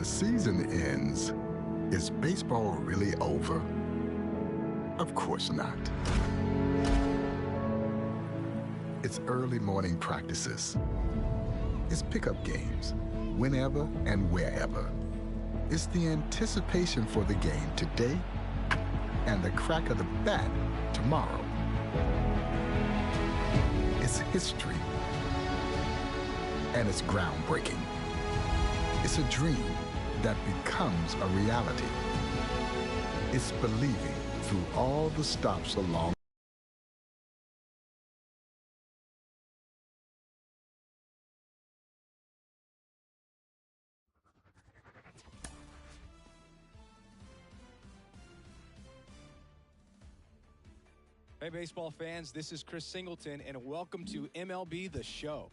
The season ends, is baseball really over? Of course not. It's early morning practices. It's pickup games, whenever and wherever. It's the anticipation for the game today and the crack of the bat tomorrow. It's history, and it's groundbreaking. It's a dream that becomes a reality. It's believing through all the stops along. Hey, baseball fans, this is Chris Singleton, and welcome to MLB The Show.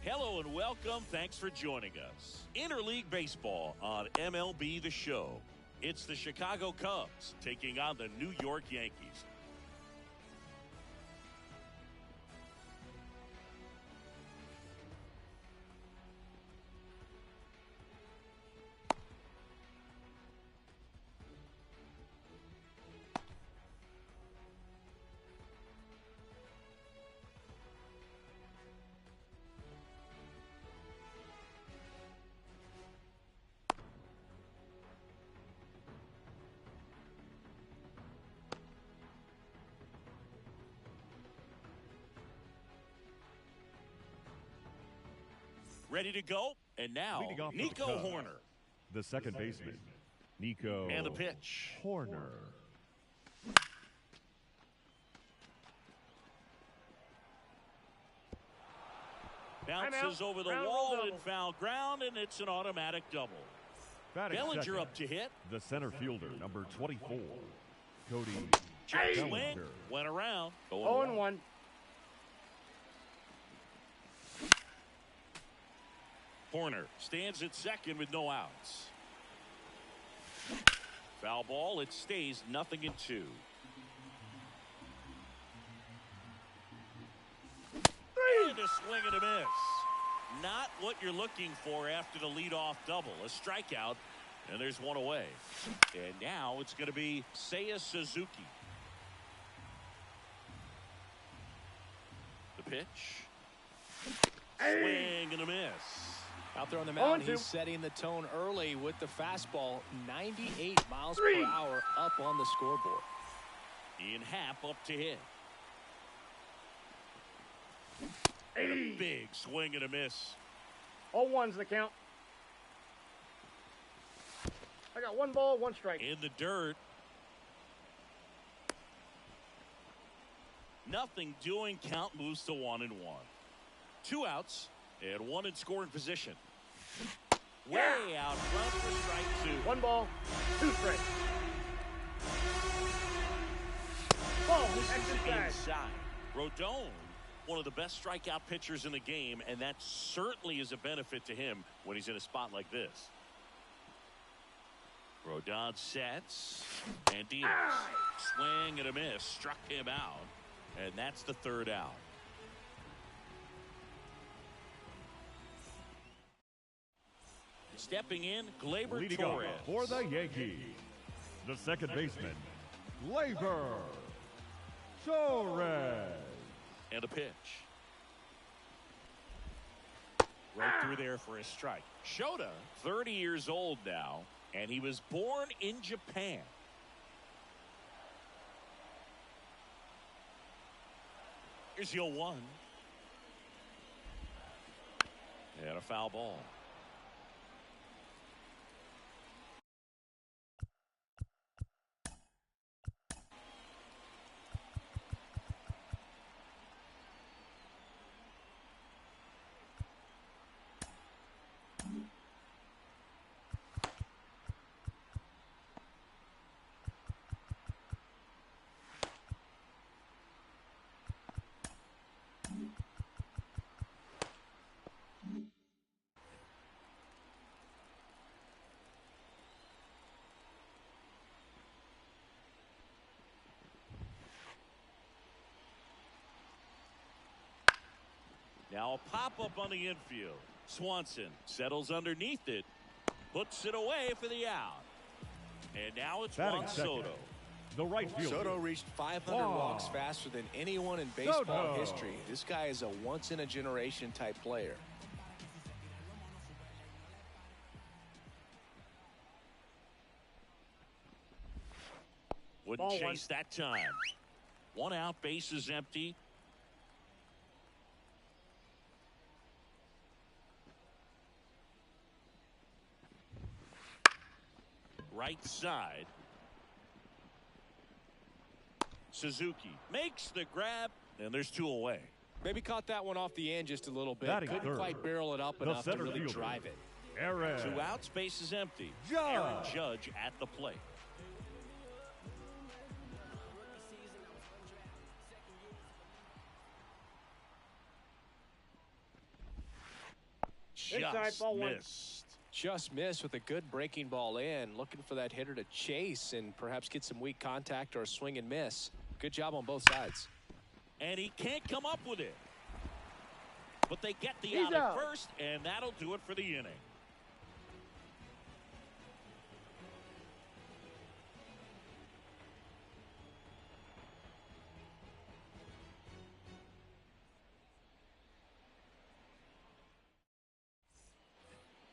Hello and welcome. Thanks for joining us. Interleague Baseball on MLB The Show. It's the Chicago Cubs taking on the New York Yankees. Ready to go? And now, Nico Hoerner. The second baseman, Nico. And the pitch. Horner. Bounces over the wall and foul ground, and it's an automatic double. Batting Bellinger second, up to hit. the center fielder, number 24, Cody Check swing. Bellinger. Went around. 0-1. Horner stands at second with no outs. Foul ball. It stays 0-2. And a swing and a miss. Not what you're looking for after the leadoff double. A strikeout, and there's one away. And now it's going to be Seiya Suzuki. The pitch. Swing and a miss. Out there on the mound, 0-2. he's setting the tone early with the fastball. 98 miles per hour up on the scoreboard. Ian Happ up to hit. And a big swing and a miss. 0-1's the count. I got 1 ball, 1 strike. In the dirt. Nothing doing. Count moves to 1-1. 2 outs and 1 in scoring position. Way out front for strike 2. 1 ball, 2 strikes. Ball, extra Inside. Rodon, one of the best strikeout pitchers in the game, and that certainly is a benefit to him when he's in a spot like this. Rodon sets and deals. Swing and a miss. Struck him out. And that's the 3rd out. Stepping in, Gleyber Leading Torres. off for the Yankees, the second baseman, Gleyber Torres. And a pitch. Right through there for a strike. Shota, 30 years old now, and he was born in Japan. Here's the 0-1. And a foul ball. Now a pop-up on the infield. Swanson settles underneath it. Puts it away for the out. And now it's Batting Juan second, Soto. the right fielder. Soto reached 500 walks faster than anyone in baseball Soto. history. This guy is a once-in-a-generation type player. Wouldn't Ball chase that time. 1 out, base is empty. Right side. Suzuki makes the grab, and there's 2 away. Maybe caught that one off the end just a little bit. Batting Couldn't third, quite barrel it up the enough to center really fielder. drive it. Aaron 2 outs, base is empty. Judge. Aaron Judge at the plate. Inside, Just ball 1. missed. Just missed with a good breaking ball in. Looking for that hitter to chase and perhaps get some weak contact or a swing and miss. Good job on both sides. And he can't come up with it. But they get the He's out out. at first, and that'll do it for the inning.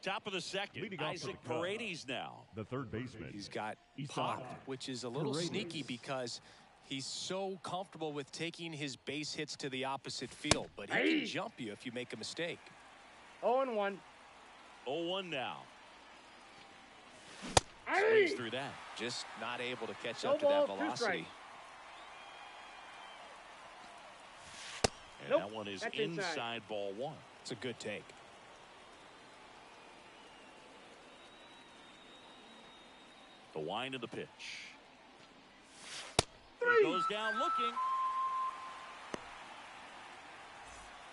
Top of the second, Leading off for Isaac the Cubs. Paredes now. the third baseman. He's got Isaac pop, which is a little Paredes. sneaky because he's so comfortable with taking his base hits to the opposite field. But he can jump you if you make a mistake. 0-1. 0-1 now. Swings through that. Just not able to catch No up to that ball, 2 velocity. strikes. And Nope, that one is that's inside ball 1. It's a good take. The wind of the pitch. He goes down looking.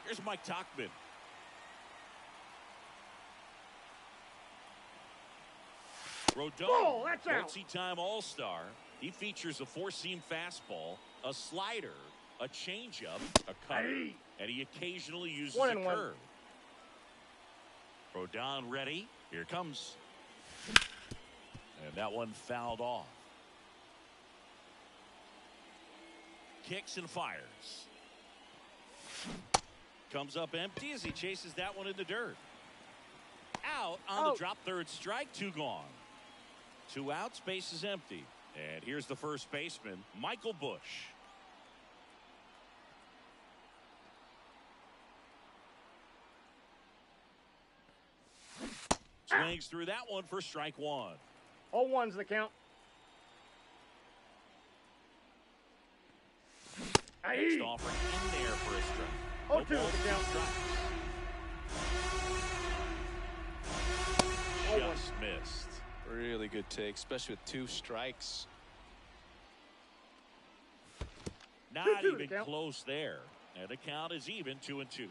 Here's Mike Tauchman. Rodon, Ball, that's out. multi-time All-Star. He features a 4-seam fastball, a slider, a changeup, a cutter, Hey. and he occasionally uses 1 a and 1. curve. Rodon ready. Here it comes. And that one fouled off. Kicks and fires. Comes up empty as he chases that one in the dirt. Out on the drop third strike. 2 gone. 2 outs. Base is empty. And here's the first baseman, Michael Busch. Swings through that one for strike 1. All ones the count. Next offering in there for a strike. Oh, No 2 balls, the 2 count. strikes. Oh, 1. Just missed. Really good take, especially with 2 strikes. Not 2-2 to even count. close there. And the count is even 2-2.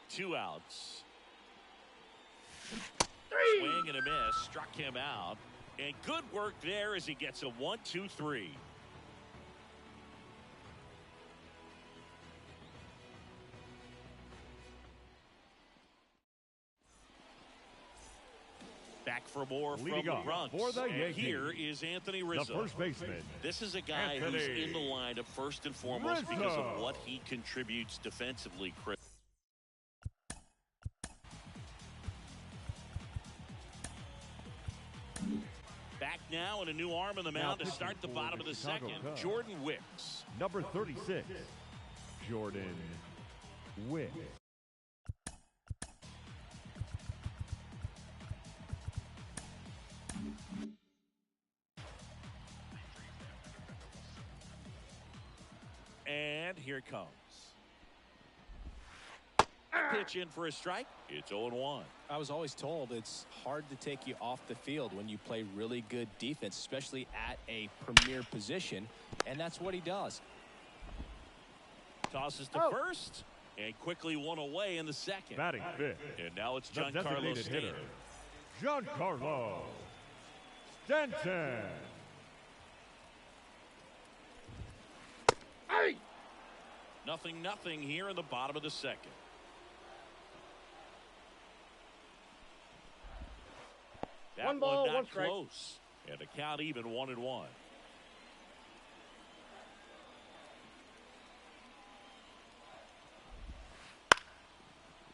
2 outs. 3. Swing and a miss. Struck him out. And good work there as he gets a 1-2-3. Back for more Leading from the off Bronx. for the And Yankees, here is Anthony the Rizzo. first baseman. This is a guy Anthony who's in the lineup first and foremost because Rizzo. of what he contributes defensively. Chris. Back now and a new arm on the mound to pitching start the for bottom the of the Chicago second. Cubs. Jordan Wicks. Number 36, Jordan Wick. And here it comes. Pitch in for a strike. It's 0-1. I was always told it's hard to take you off the field when you play really good defense, especially at a premier position, and that's what he does. Tosses to first and quickly one away in the second. Batting fifth, And now it's the Giancarlo designated Stanton. hitter, Giancarlo Stanton. Hey. 0-0 here in the bottom of the second. That 1 ball, not 1 strike. close. And the count even 1-1.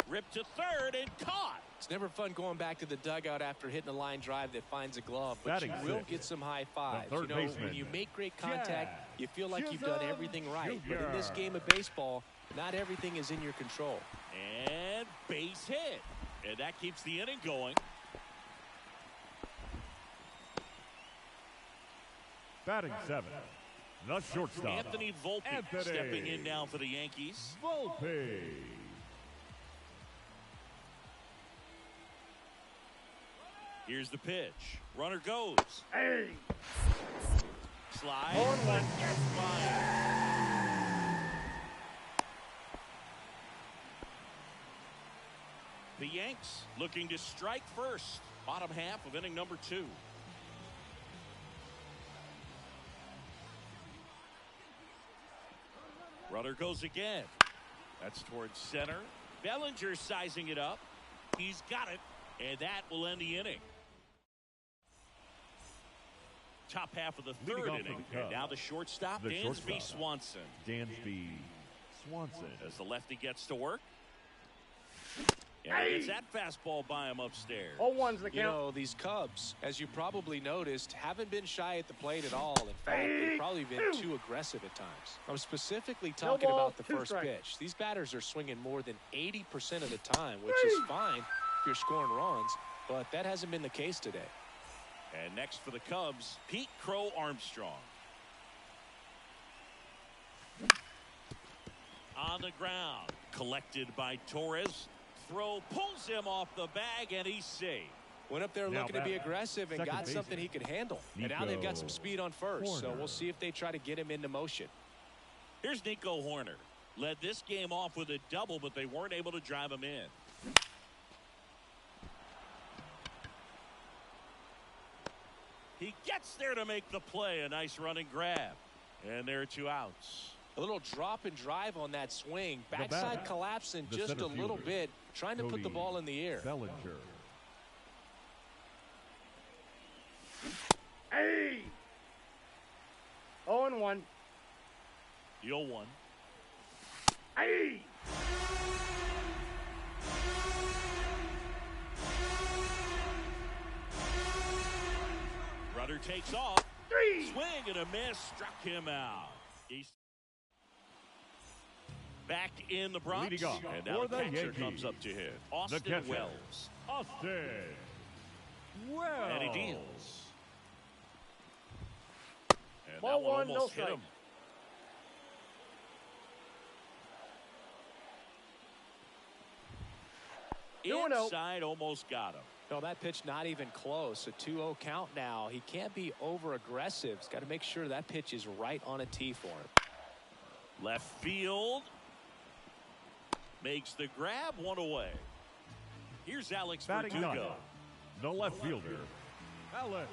Ripped to third and caught. It's never fun going back to the dugout after hitting a line drive that finds a glove, but Batting you will sixth, get some high fives. the You third know, baseman, when you make great contact, Chad you feel like you've done Chisholm everything right. But in this Jr. game of baseball, not everything is in your control. And base hit. And that keeps the inning going. Batting seventh, the shortstop, Anthony Volpe Anthony stepping in now for the Yankees. Volpe. Here's the pitch. Runner goes. Hey. Slide. 0-1. Gets by. The Yanks looking to strike first. Bottom half of inning number 2. Runner goes again. That's towards center. Bellinger sizing it up. He's got it. And that will end the inning. Top half of the Leading third off inning. for the And now Cubs, the shortstop, the Dansby shortstop. Swanson. Dansby Swanson. As the lefty gets to work. And he gets that fastball by him upstairs. All ones the You count. know, these Cubs, as you probably noticed, haven't been shy at the plate at all. In fact, they've probably been too aggressive at times. I'm specifically talking ball, about the 2 first strikes. pitch. These batters are swinging more than 80% of the time, which is fine you're scoring runs, but that hasn't been the case today. And next for the Cubs, Pete Crow Armstrong. On the ground, collected by Torres. Throw pulls him off the bag, and he's safe. Went up there Now looking to be aggressive and got baseman, something he could handle. And now they've got some speed on first, so we'll see if they try to get him into motion. Here's Nico Hoerner. Led this game off with a double, but they weren't able to drive him in. He gets there to make the play. A nice running grab. And there are 2 outs. A little drop and drive on that swing. Backside collapsing just a little bit, trying to put the ball in the air. Bellinger. Hey! 0-1. The 0-1. Hey! Rudder takes off. 3! Swing and a miss. Struck him out. He's back in the Bronx. Leading off And now for the the catcher Yankees, comes up to hit. the Austin catcher, Wells. Austin Wells. And he deals. And Ball that one one, no almost hit strike. him. Inside, almost got him. No, that pitch not even close. A 2-0 count now. He can't be over aggressive. He's got to make sure that pitch is right on a tee for him. Left field. Makes the grab, 1 away. Here's Alex Batting Verdugo. ninth, the left fielder, Alex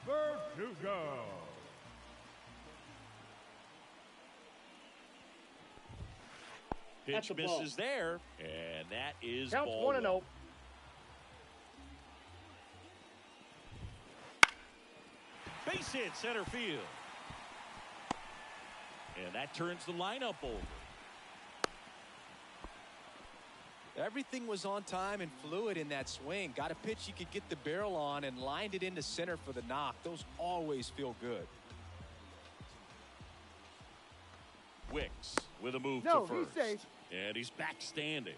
Verdugo. Pitch That's a ball. misses there, and that is Counts ball 1-0. Base hit center field. And that turns the lineup over. Everything was on time and fluid in that swing. Got a pitch he could get the barrel on and lined it into center for the knock. Those always feel good. Wicks with a move No, to he's first. safe. And he's back standing.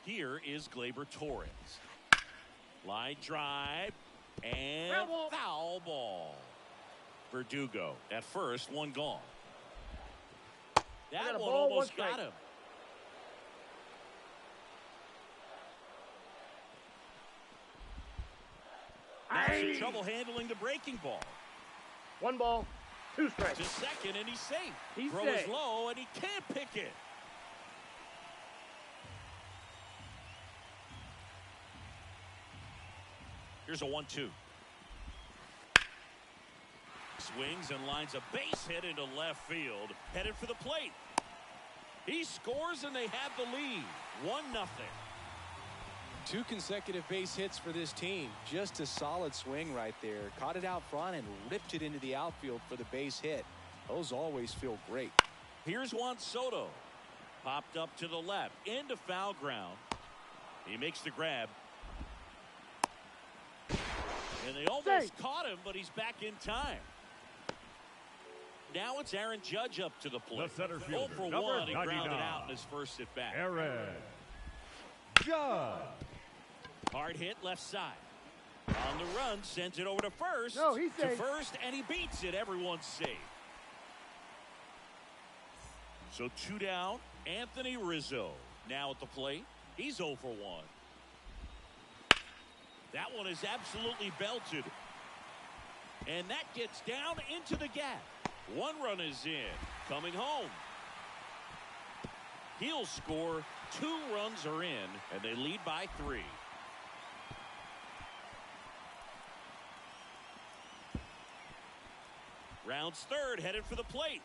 Here is Gleyber Torres. Line drive and foul ball. Verdugo at first, 1 gone. got That a one ball, almost 1 strike. got him. Now some trouble handling the breaking ball. 1 ball, 2 strikes. To second, and he's safe. He's Throw safe. is low, and he can't pick it. Here's a 1-2. Swings and lines a base hit into left field. Headed for the plate. He scores, and they have the lead. 1-0. 2 consecutive base hits for this team. Just a solid swing right there. Caught it out front and ripped it into the outfield for the base hit. Those always feel great. Here's Juan Soto. Popped up to the left. Into foul ground. He makes the grab. And they almost caught him, but he's back in time. Now it's Aaron Judge up to the plate. The center 0 fielder, for number 1. He grounded 99. out in his first at bat. Aaron Judge. Hard hit left side. On the run, sends it over to first. No, he's to safe. first, and he beats it. Everyone's safe. So 2 down. Anthony Rizzo now at the plate. He's 0 for 1. That one is absolutely belted. And that gets down into the gap. 1 run is in. Coming home. He'll score. 2 runs are in, and they lead by 3. Rounds third, headed for the plate.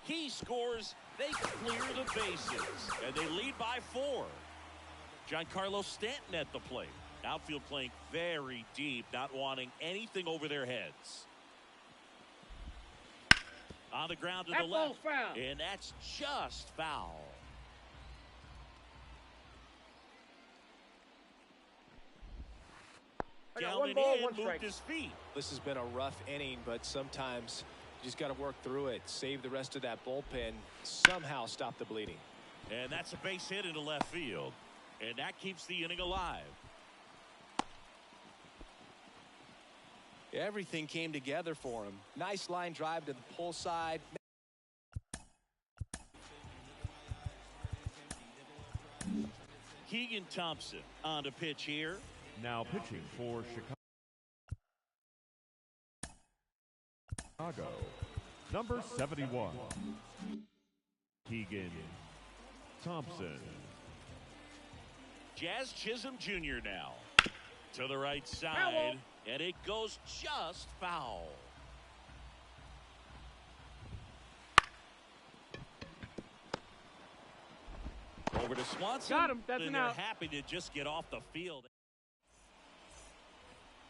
He scores. They clear the bases, and they lead by 4. Giancarlo Stanton at the plate. Outfield playing very deep, not wanting anything over their heads. On the ground to the That left. ball's foul. And that's just foul. I got Down one and ball, in, one moved strike. his feet. This has been a rough inning, but sometimes you just got to work through it, save the rest of that bullpen, somehow stop the bleeding. And that's a base hit into left field. And that keeps the inning alive. Everything came together for him. Nice line drive to the pull side. Keegan Thompson on to pitch here. Now pitching for Chicago, number 71, Keegan Thompson. Jazz Chisholm Jr. now to the right side, Foul. and it goes just foul. Over to Swanson. Got him. That's and an they're out. happy to just get off the field.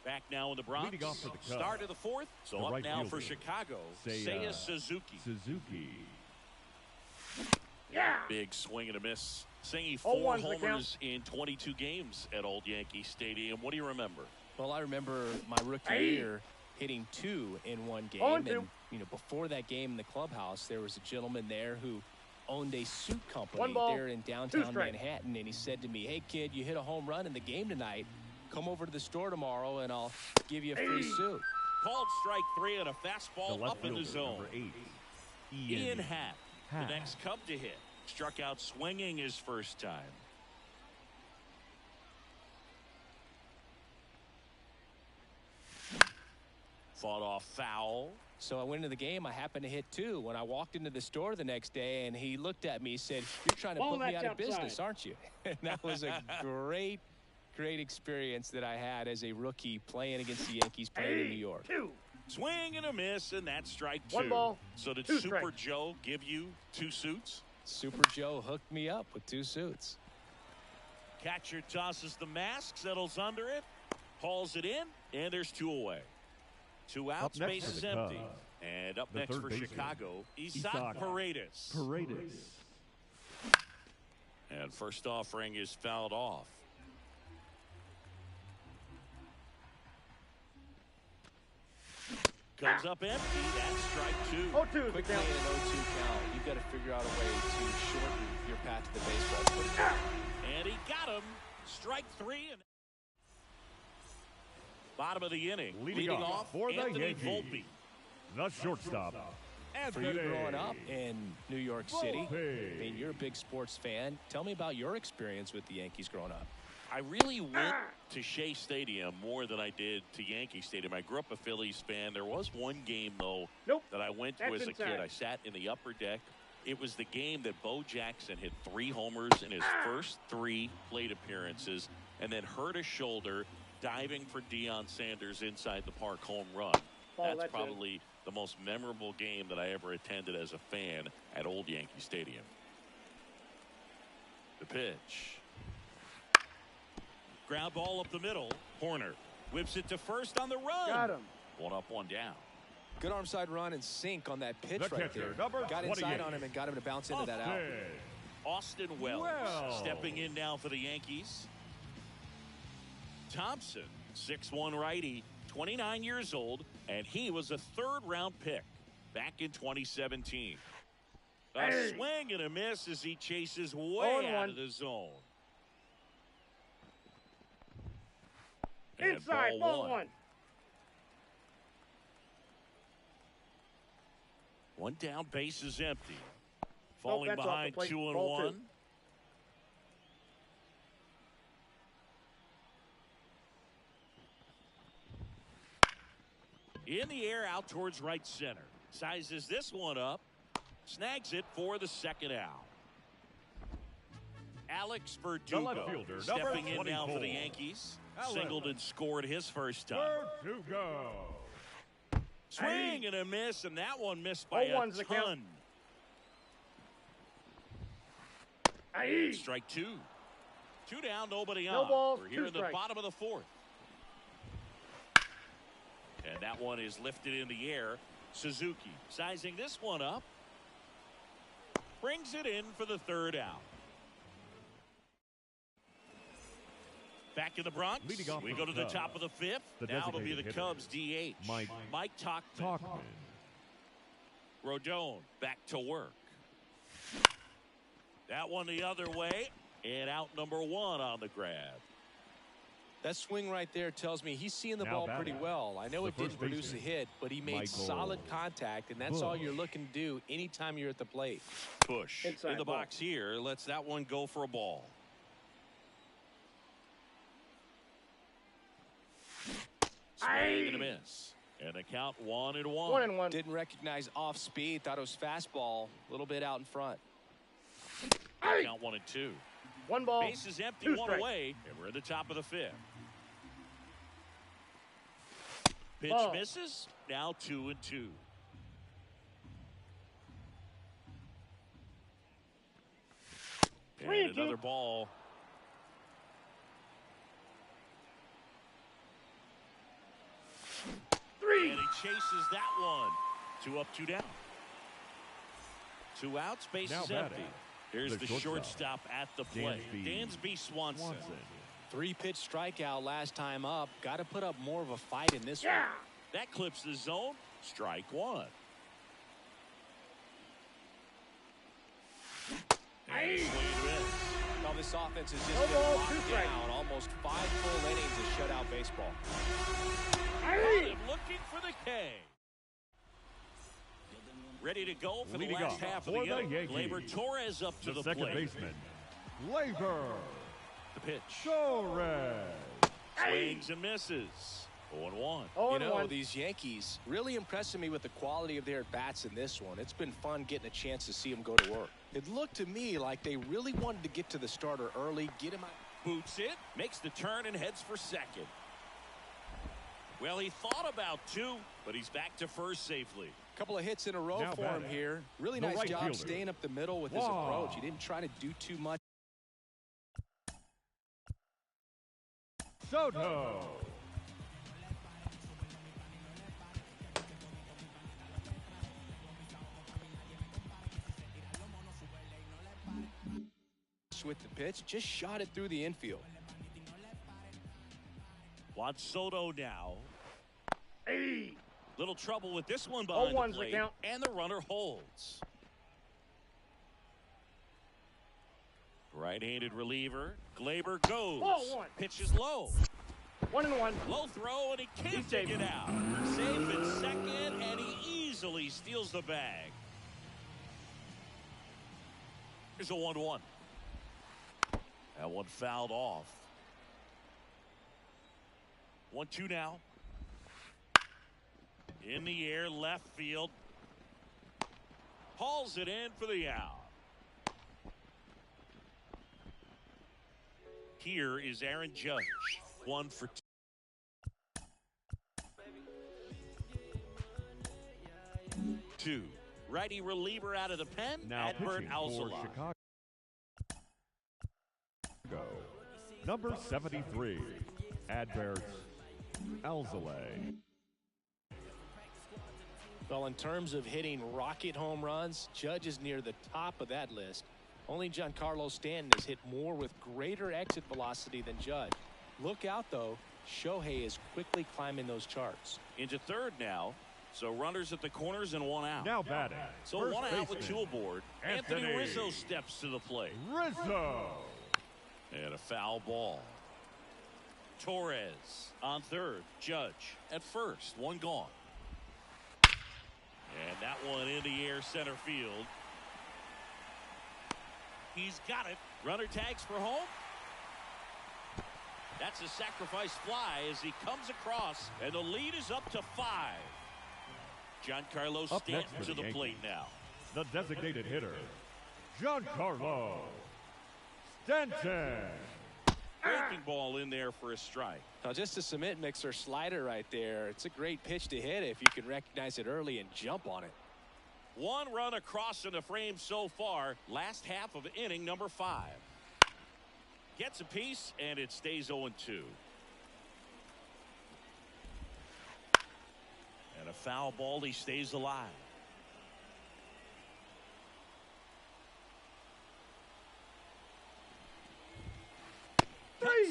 Back now in the Bronx. Leading off for the Cubs, Start of the fourth. So the up right now for fielder, Chicago, Seiya Suzuki. Suzuki. Yeah. Big swing and a miss. Singing 0-1 4 's the count. homers in 22 games at Old Yankee Stadium. What do you remember? Well, I remember my rookie Hey. year hitting 2 in one game. 0-2. And, before that game in the clubhouse, there was a gentleman there who owned a suit company One ball, there in 2 downtown strikes. Manhattan. And he said to me, "Hey, kid, you hit a home run in the game tonight. Come over to the store tomorrow, and I'll give you a free Hey. suit." Called strike 3 and a The fastball left up in the fielder, zone. number 8, Ian Happ, the Happ. next Cub to hit. Struck out swinging his first time. Fought off foul. So I went into the game. I happened to hit 2. When I walked into the store the next day, and he looked at me, he said, "You're trying to Ball put me that's out of business, outside. aren't you?" And that was a great experience that I had as a rookie playing against the Yankees playing in New York. 2. Swing and a miss, and that's strike 2. One ball, So did 2 Super strikes. Joe give you 2 suits? Super Joe hooked me up with 2 suits. Catcher tosses the mask, settles under it, hauls it in, and there's 2 away. 2 outs, next base for is the empty. Cubs, And up the next third for baseman, Chicago, Isaac Isaac Paredes. Paredes. And first offering is fouled off. Comes up empty. That's strike 2. 0-2 is the Quickly in count. an 0-2 count, you've got to figure out a way to shorten your path to the baseball. And he got him. Strike 3. And bottom of the inning. Leading off for the Anthony Yankees, Volpe. the shortstop, For you growing up in New York City, Volpe. I mean, you're a big sports fan. Tell me about your experience with the Yankees growing up. I really went to Shea Stadium more than I did to Yankee Stadium. I grew up a Phillies fan. There was one game, though, Nope. that I went to That's as a inside. kid. I sat in the upper deck. It was the game that Bo Jackson hit 3 homers in his first 3 plate appearances and then hurt a shoulder diving for Deion Sanders inside the park home run. Oh, That's that's probably the most memorable game that I ever attended as a fan at Old Yankee Stadium. The pitch. Ground ball up the middle. Horner whips it to first on the run. Got him. 1 up, 1 down. Good arm side run and sink on that pitch The right catcher, there. number Got inside 28. on him and got him to bounce into that out. Austin Wells, Wells. stepping in now for the Yankees. Thompson, 6'1" righty, 29 years old, and he was a 3rd-round pick back in 2017. A Hey. swing and a miss as he chases way 0-1. out of the zone. And Inside, ball 1. 1 down, base is empty. Falling that's off the behind plate. 2 and Ball 2. 1. In the air out towards right center. Sizes this one up. Snags it for the 2nd out. Alex Verdugo fielder, stepping number in now for the 24. Yankees. Alex. Singled and scored his first time. Verdugo. Swing and a miss, and that one missed by a 0-1's the count. ton. Aye. Strike 2. 2 down, nobody No on. balls, We're here 2 in the strikes. bottom of the 4th. And that one is lifted in the air. Suzuki sizing this one up. Brings it in for the 3rd out. Back in the Bronx, Leading off we the go to the Cubs, top of the fifth. the Now it'll be the designated hitter, Cubs DH, Mike Tauchman. Rodon back to work. That one the other way, and out number one on the grab. That swing right there tells me he's seeing the Now ball batting, pretty well. I know the it didn't first produce a baseman, hit, but he made Michael solid contact, and that's all you're looking to do anytime you're at the plate. Push Inside in the ball. box here. Lets that one go for a ball. Swing and a miss. And the count 1-1. 1-1. Didn't recognize off speed. Thought it was fastball. A little bit out in front. Count 1-2. 1 ball. Base is empty, 2 one strikes. away, and we're in the top of the fifth. Pitch Ball. misses. Now 2-2. Three And and two. another ball. And he chases that one. 2 up, 2 down. 2 outs, base Now is batting, empty. Here's the shortstop at the plate, Dansby Swanson. 3-pitch strikeout last time up. Got to put up more of a fight in this one. Yeah. That clips the zone. Strike one. And swing and miss. Well, this offense has just No been ball, 2 locked strikes. down. Almost 5 full innings of shutout baseball. I'm looking for the K. Ready to go for Leading the last off half of for the the inning. Yankees, Gleyber Torres up to the the second plate. baseman, Gleyber The pitch. Torres. Swings and misses. 0-1. You know, 0-1. these Yankees really impressing me with the quality of their at-bats in this one. It's been fun getting a chance to see them go to work. It looked to me like they really wanted to get to the starter early, get him out. Boots it, makes the turn, and heads for second. Well, he thought about 2, but he's back to first safely. Couple of hits in a row Now for him batting, here. Really the nice right job fielder, staying up the middle with his Wow. approach. He didn't try to do too much. Soto. With the pitch, just shot it through the infield. Juan Soto now. Hey. Little trouble with this one behind the 0-1's the plate, count. and the runner holds. Right-handed reliever. Gleyber goes. 0-1. Pitches low. 1-1. Low throw, and he can't He's take safe. it out. Safe in second, and he easily steals the bag. Here's a 1-1. That one fouled off. 1-2 now. In the air, left field. Hauls it in for the out. Here is Aaron Judge. 1 for 2. Righty reliever out of the pen. Now Adbert pitching for Alzolay. Chicago. Number 73, Adbert Alzolay. Well, in terms of hitting rocket home runs, Judge is near the top of that list. Only Giancarlo Stanton has hit more with greater exit velocity than Judge. Look out, though. Shohei is quickly climbing those charts. Into third now. So runners at the corners and 1 out. Now batting, So first 1 out with baseman, 2 aboard. Anthony Anthony Rizzo steps to the plate. Rizzo. And a foul ball. Torres on third. Judge at first. 1 gone. And that one in the air center field. He's got it. Runner tags for home. That's a sacrifice fly as he comes across, and the lead is up to 5. Giancarlo Up next Stanton for to the the plate Yankees. now. The designated hitter, Giancarlo Stanton. Breaking ball in there for a strike. Now, just a cement mixer slider right there. It's a great pitch to hit if you can recognize it early and jump on it. 1 run across in the frame so far. Last half of inning number 5. Gets a piece, and it stays 0-2. And a foul ball. He stays alive.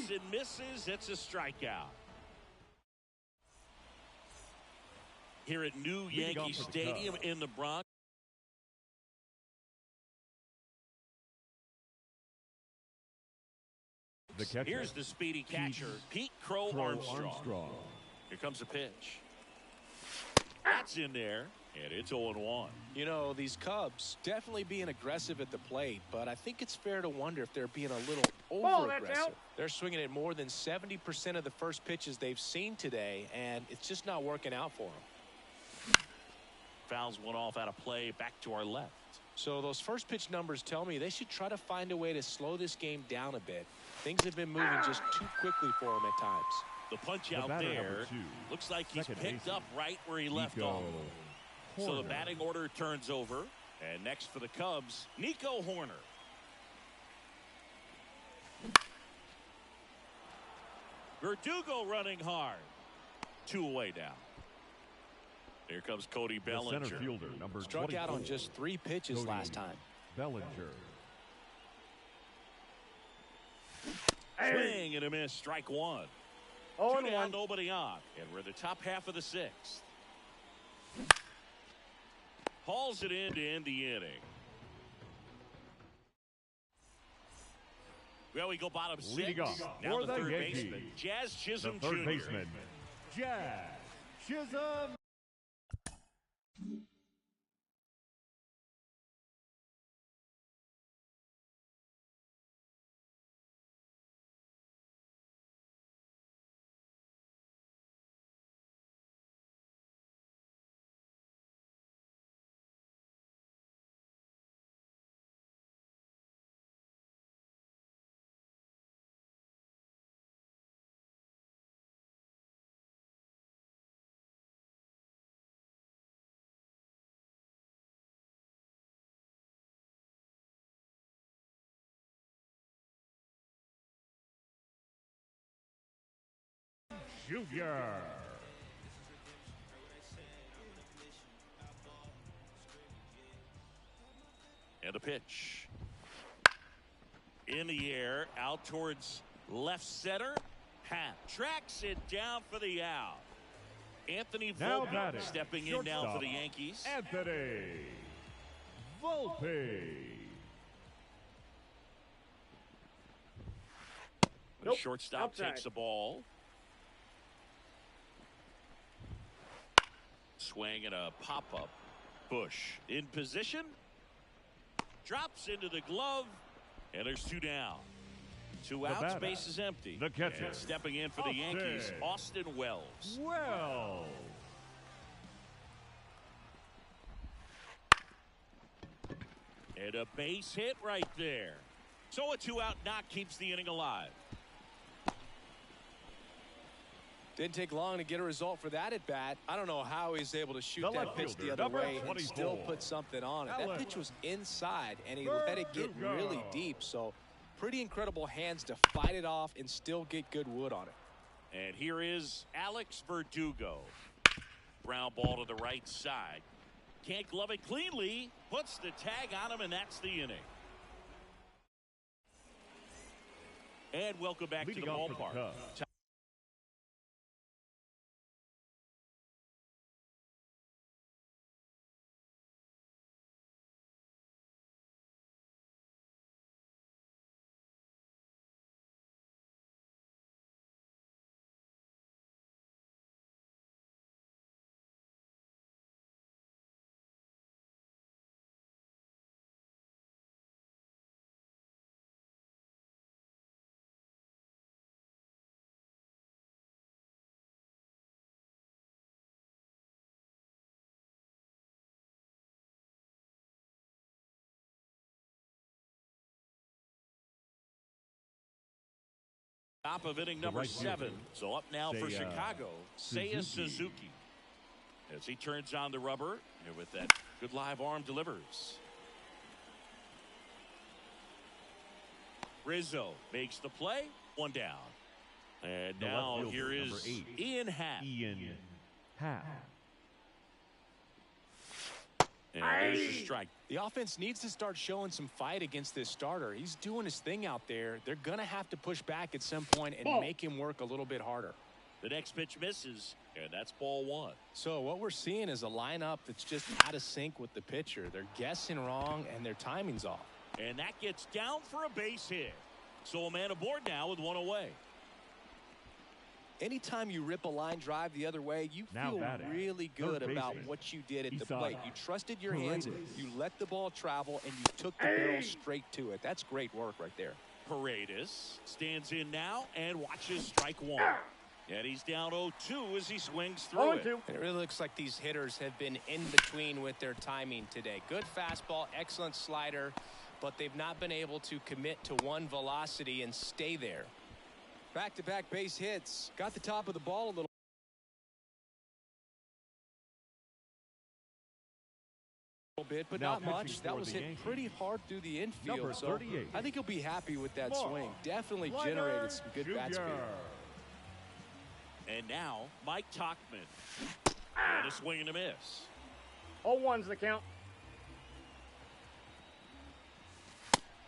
swings and misses. It's a strikeout. Here at New Yankee Stadium in the Bronx. The catcher. Here's the speedy catcher, Pete Crow Armstrong. Here comes a pitch. That's in there, and it's 0-1. You know, these Cubs definitely being aggressive at the plate, but I think it's fair to wonder if they're being a little over-aggressive. They're swinging at more than 70% of the first pitches they've seen today, and it's just not working out for them. Fouls one off out of play, back to our left. So those first pitch numbers tell me they should try to find a way to slow this game down a bit. Things have been moving just too quickly for them at times. The punch out there looks like he's picked up right where he left off. So the batting order turns over. And next for the Cubs, Nico Hoerner. Verdugo running hard. 2 away now. Here comes Cody Bellinger. The center fielder, number Struck 24. out on just 3 pitches Cody last time. Bellinger. Swing and a miss, strike one. 2 down, nobody on. And we're in the top half of the 6th. Hauls it in to end the inning. Well, we go bottom 6. Leading off Now for the the third Yankees, baseman, Jazz Chisholm the third Jr. baseman, Jazz Chisholm. Junior. And a pitch. In the air, out towards left center. Pat tracks it down for the out. Anthony Volpe stepping in now for the Yankees. Anthony Volpe. The shortstop takes the ball. Swing and a pop-up. Bush in position. Drops into the glove. And there's 2 down. 2 outs, base is empty. The catcher. And stepping in for the Yankees, Austin Wells. Wells. And a base hit right there. So a 2-out knock keeps the inning alive. Didn't take long to get a result for that at bat. I don't know how he's able to shoot that pitch the other way and still put something on it. That pitch was inside, and he let it get really deep. So pretty incredible hands to fight it off and still get good wood on it. And here is Alex Verdugo. Ground ball to the right side. Can't glove it cleanly. Puts the tag on him, and that's the inning. And welcome back to the ballpark. Top of inning number 7. So up now for Chicago, Seiya Suzuki. As he turns on the rubber, and with that good live arm delivers. Rizzo makes the play. 1 down. And now here is Ian Happ. And there's a strike. The offense needs to start showing some fight against this starter. He's doing his thing out there. They're going to have to push back at some point and make him work a little bit harder. The next pitch misses, and that's ball one. So what we're seeing is a lineup that's just out of sync with the pitcher. They're guessing wrong, and their timing's off. And that gets down for a base hit. So a man aboard now with one away. Anytime you rip a line drive the other way, you Now feel batting, really good third about baseman, what you did at the Isada. plate. You trusted your hands, Paredes. you let the ball travel, and you took the barrel straight to it. That's great work right there. Paredes stands in now and watches strike one. And he's down 0-2 as he swings through it. 0-2. And it really looks like these hitters have been in between with their timing today. Good fastball, excellent slider, but they've not been able to commit to one velocity and stay there. Back-to-back base hits. Got the top of the ball a little bit, but Now not much. pitching That for was the hit Yankees, pretty hard through the infield. number So 38. I think he'll be happy with that Ball. swing. Definitely Leiter generated some good bat speed. Jr. And now Mike Tauchman. And a swing and a miss. 0-1's the count.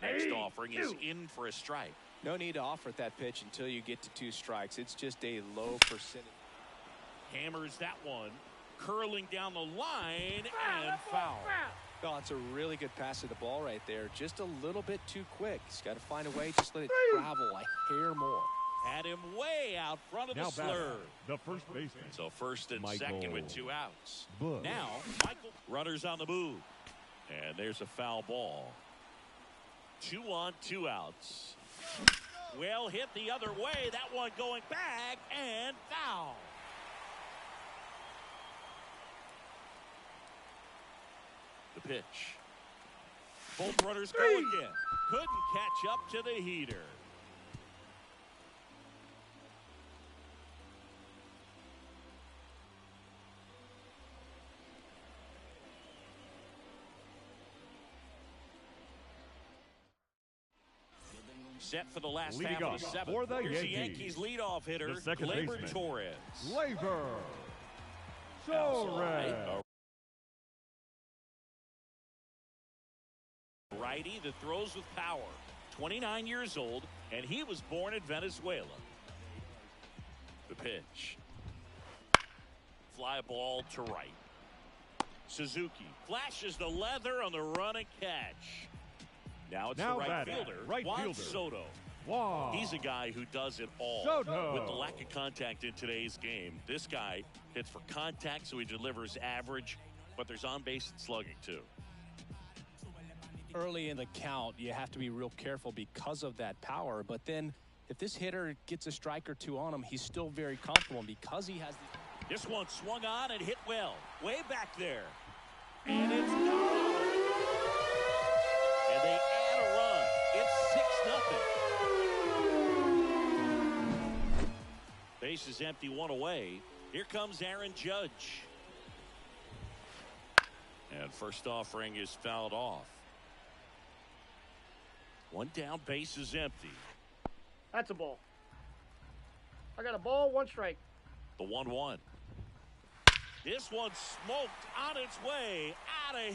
Next offering is in for a strike. No need to offer that pitch until you get to 2 strikes. It's just a low percentage. Hammers that one. Curling down the line and foul. Oh, it's a really good pass of the ball right there. Just a little bit too quick. He's got to find a way. Just let it travel a hair more. Had him way out front of Now the batting, slur. the first baseman, So first and Michael second with 2 outs. Bush. Now Michael runners on the move. And there's a foul ball. 2 on, 2 outs. Well hit the other way. That one going back and foul. The pitch. Both runners go again. Couldn't catch up to the heater. Set for the last Leading half of off the 7th. for the Here's the Yankees, Yankees leadoff hitter, the second Gleyber baseman, Torres. Gleyber Outside, Torres. a righty that throws with power. 29 years old, and he was born in Venezuela. The pitch. Fly ball to right. Suzuki flashes the leather on the run and catch. Now it's Now the right batting, fielder, right Juan fielder. Soto. Wow. He's a guy who does it all. Soto. With the lack of contact in today's game, this guy hits for contact, so he delivers average, but there's on-base and slugging too. Early in the count, you have to be real careful because of that power. But then if this hitter gets a strike or 2 on him, he's still very comfortable. And because he has the This one swung on and hit well. Way back there. And it's gone. And they add a run. It's 6-0. Base is empty, 1 away. Here comes Aaron Judge. And first offering is fouled off. 1 down, base is empty. That's a ball. I got a ball, 1 strike. The 1-1. This one smoked on its way out of here.